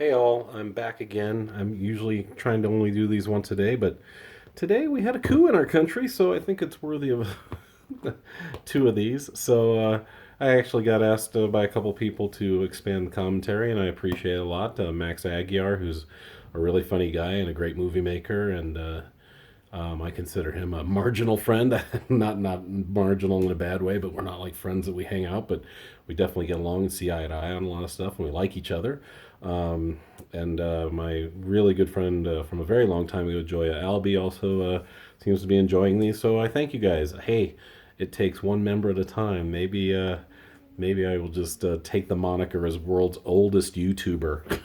Hey all, I'm back again. I'm usually trying to only do these once a day, but today we had a coup in our country, so I think it's worthy of two of these. I actually got asked by a couple people to expand the commentary, and I appreciate it a lot. Max Aguiar, who's a really funny guy and a great movie maker, and I consider him a marginal friend. Not marginal in a bad way, but we're not like friends that we hang out. But we definitely get along and see eye to eye on a lot of stuff, and we like each other. And My really good friend from a very long time ago, Joya Albee, also seems to be enjoying these. So I thank you guys. Hey, it takes one member at a time. Maybe I will just take the moniker as world's oldest YouTuber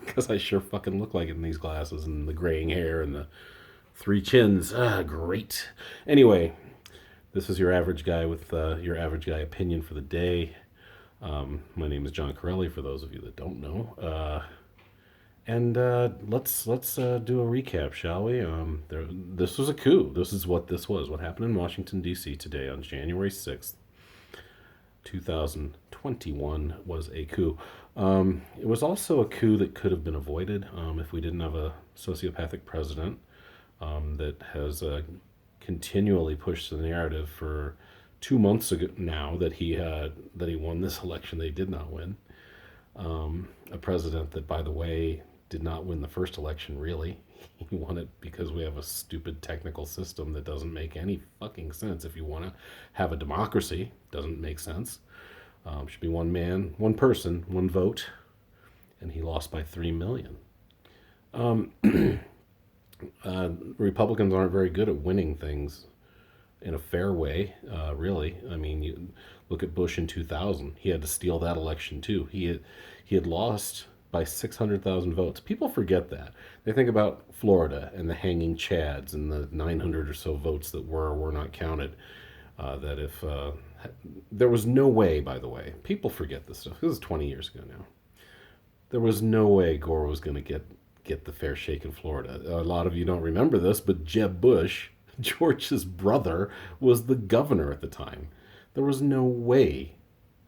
because I sure fucking look like it in these glasses and the graying hair and the three chins. Ah, great. Anyway, this is your average guy with your average guy opinion for the day. My name is John Corelli. For those of you that don't know, and let's do a recap, shall we? This was a coup. This is what this was. What happened in Washington D.C. today on January 6th, 2021 was a coup. It was also a coup that could have been avoided if we didn't have a sociopathic president that has continually pushed the narrative for 2 months ago now that he won this election. They did not win. A president that, by the way, did not win the first election. Really, he won it because we have a stupid technical system that doesn't make any fucking sense. If you want to have a democracy, doesn't make sense. Should be one man, one person, one vote, and he lost by 3 million. Um, Republicans aren't very good at winning things in a fair way, really. I mean, you look at Bush in 2000. He had to steal that election too. He had lost by 600,000 votes. People forget that. They think about Florida and the hanging chads and the 900 or so votes that were or were not counted. That if there was no way, by the way, people forget this stuff. This is 20 years ago now. There was no way Gore was going to get the fair shake in Florida. A lot of you don't remember this, but Jeb Bush, George's brother, was the governor at the time. There was no way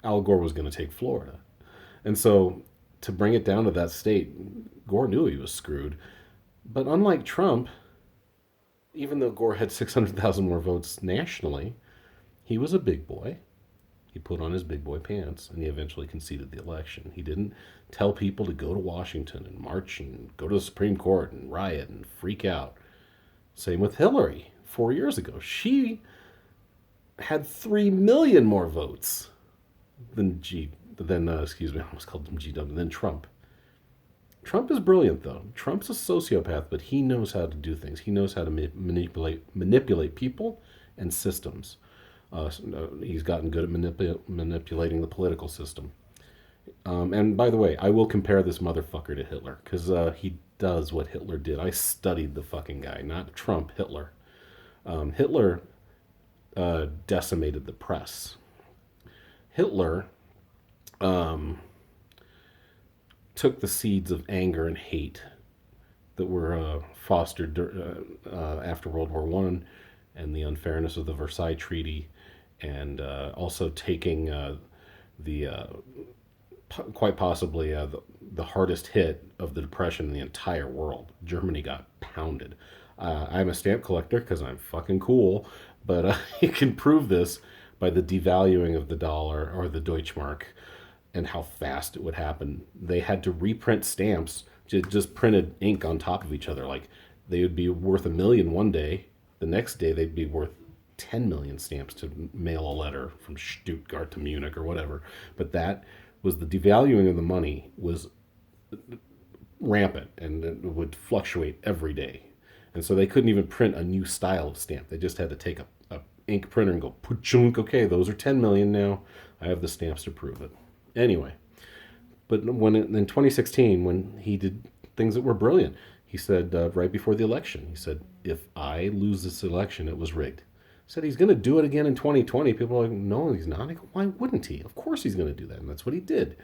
Al Gore was going to take Florida. And so to bring it down to that state, Gore knew he was screwed. But unlike Trump, even though Gore had 600,000 more votes nationally, he was a big boy. He put on his big boy pants and he eventually conceded the election. He didn't tell people to go to Washington and march and go to the Supreme Court and riot and freak out. Same with Hillary 4 years ago. She had 3 million more votes excuse me, I almost called him GW, than Trump. Trump is brilliant though. Trump's a sociopath, but he knows how to do things. He knows how to manipulate people and systems. He's gotten good at manipulating the political system. And by the way, I will compare this motherfucker to Hitler because he does what Hitler did. I studied the fucking guy, not Trump, Hitler. Hitler decimated the press. Hitler took the seeds of anger and hate that were fostered after World War One and the unfairness of the Versailles Treaty, and also taking the quite possibly the hardest hit of the Depression in the entire world. Germany got pounded. I'm a stamp collector because I'm fucking cool, but you can prove this by the devaluing of the dollar or the Deutschmark and how fast it would happen. They had to reprint stamps, just printed ink on top of each other. Like they would be worth 1 million one day, the next day they'd be worth 10 million stamps to mail a letter from Stuttgart to Munich or whatever. But that was the devaluing of the money was rampant and it would fluctuate every day. And so they couldn't even print a new style of stamp. They just had to take a ink printer and go, put-chunk, okay, those are 10 million now. I have the stamps to prove it. Anyway, but in 2016, when he did things that were brilliant, he said right before the election, he said, if I lose this election, it was rigged. He said he's going to do it again in 2020. People are like, no, he's not. I go, why wouldn't he? Of course he's going to do that. And that's what he did.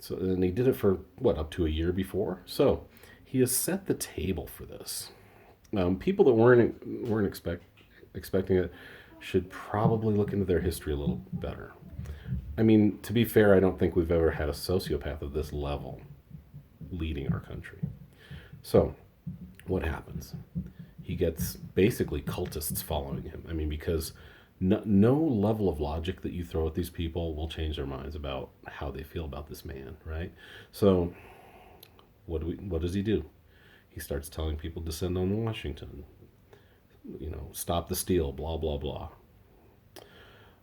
So, and he did it for, what, up to a year before? So he has set the table for this. People that weren't expecting it should probably look into their history a little better. I mean, to be fair, I don't think we've ever had a sociopath of this level. leading our country. So, what happens? He gets basically cultists following him. I mean, because no level of logic that you throw at these people will change their minds about how they feel about this man, right? So, what does he do? He starts telling people to descend on Washington, stop the steal, blah blah blah.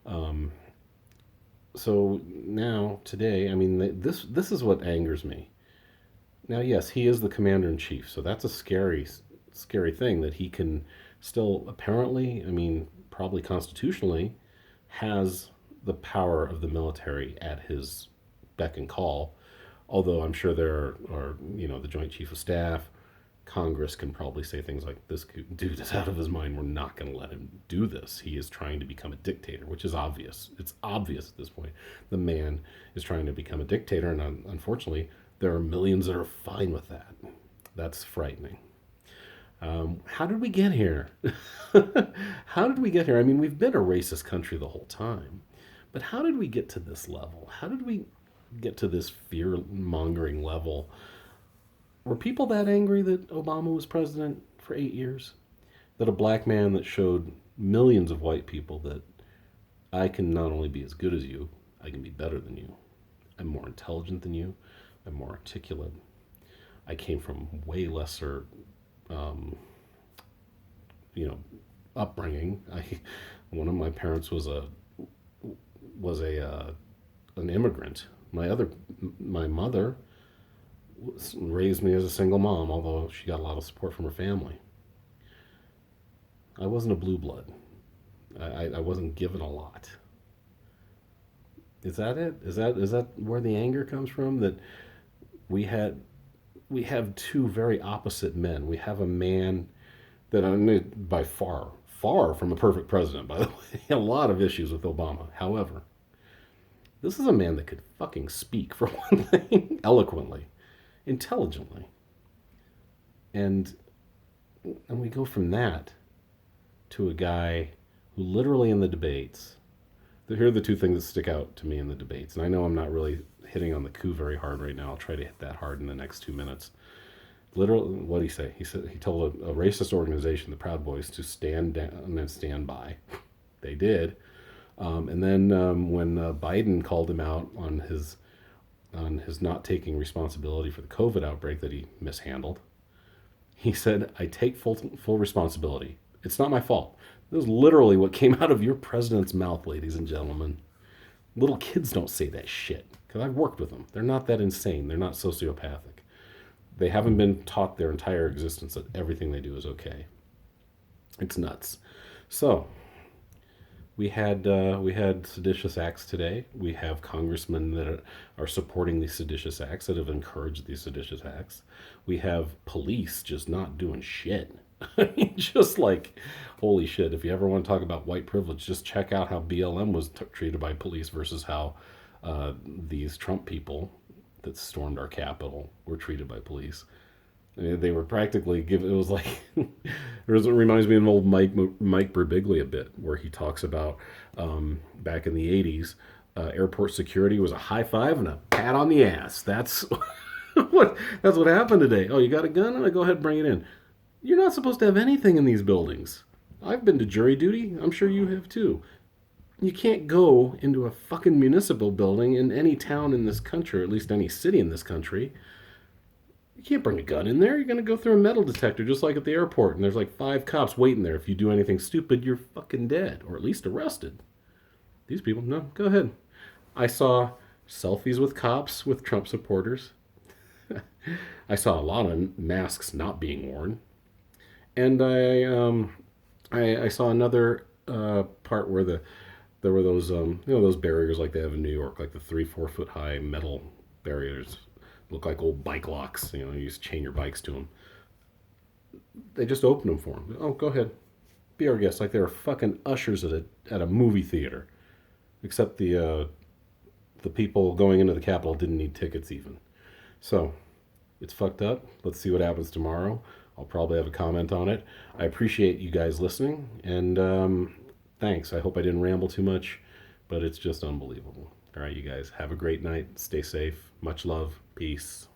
Um, so now today, I mean, this is what angers me. Now, yes, he is the commander in chief, so that's a scary thing that he can still apparently, I mean, probably constitutionally, has the power of the military at his beck and call. Although I'm sure there are the Joint Chief of Staff, Congress can probably say things like, "This dude is out of his mind. We're not going to let him do this. He is trying to become a dictator," which is obvious. It's obvious at this point. The man is trying to become a dictator, and unfortunately, there are millions that are fine with that. That's frightening. How did we get here? How did we get here? I mean, we've been a racist country the whole time, but how did we get to this level? How did we get to this fear mongering level? Were people that angry that Obama was president for 8 years? That a black man that showed millions of white people that I can not only be as good as you, I can be better than you. I'm more intelligent than you. I'm more articulate. I came from way lesser, um, upbringing. One of my parents was an immigrant. My mother raised me as a single mom, although she got a lot of support from her family. I wasn't a blue blood. I wasn't given a lot. Is that it? Is that where the anger comes from? That we have two very opposite men. We have a man that, I mean, by far from a perfect president, by the way. A lot of issues with Obama. However, this is a man that could fucking speak, for one thing, eloquently, intelligently. And we go from that to a guy who literally in the debates, here are the two things that stick out to me in the debates. And I know I'm not really hitting on the coup very hard right now. I'll try to hit that hard in the next 2 minutes. Literally, what did he say? He told a racist organization, the Proud Boys, to stand down and stand by. They did. And then when Biden called him out on his not taking responsibility for the COVID outbreak that he mishandled, he said, "I take full responsibility. It's not my fault." This is literally what came out of your president's mouth, ladies and gentlemen. Little kids don't say that shit, because I've worked with them. They're not that insane. They're not sociopathic. They haven't been taught their entire existence that everything they do is okay. It's nuts. So, we had seditious acts today. We have congressmen that are supporting these seditious acts, that have encouraged these seditious acts. We have police just not doing shit. I mean, just like, holy shit, if you ever want to talk about white privilege, just check out how BLM was treated by police versus how these Trump people that stormed our Capitol were treated by police. I mean, they were practically given, it was like, it reminds me of an old Mike Birbiglia a bit, where he talks about back in the 80s, airport security was a high five and a pat on the ass. That's that's what happened today. Oh, you got a gun? Go ahead and bring it in. You're not supposed to have anything in these buildings. I've been to jury duty. I'm sure you have too. You can't go into a fucking municipal building in any town in this country, or at least any city in this country. You can't bring a gun in there. You're going to go through a metal detector just like at the airport, and there's like 5 cops waiting there. If you do anything stupid, you're fucking dead, or at least arrested. These people, no, go ahead. I saw selfies with cops with Trump supporters. I saw a lot of masks not being worn. And I saw another part where there were those those barriers like they have in New York, like the 3-4 foot high metal barriers, look like old bike locks. You just chain your bikes to them. They just opened them for them. Oh, go ahead, be our guest, like they were fucking ushers at a movie theater. Except the people going into the Capitol didn't need tickets even. So it's fucked up. Let's see what happens tomorrow. I'll probably have a comment on it. I appreciate you guys listening, and thanks. I hope I didn't ramble too much, but it's just unbelievable. All right, you guys, have a great night. Stay safe. Much love. Peace.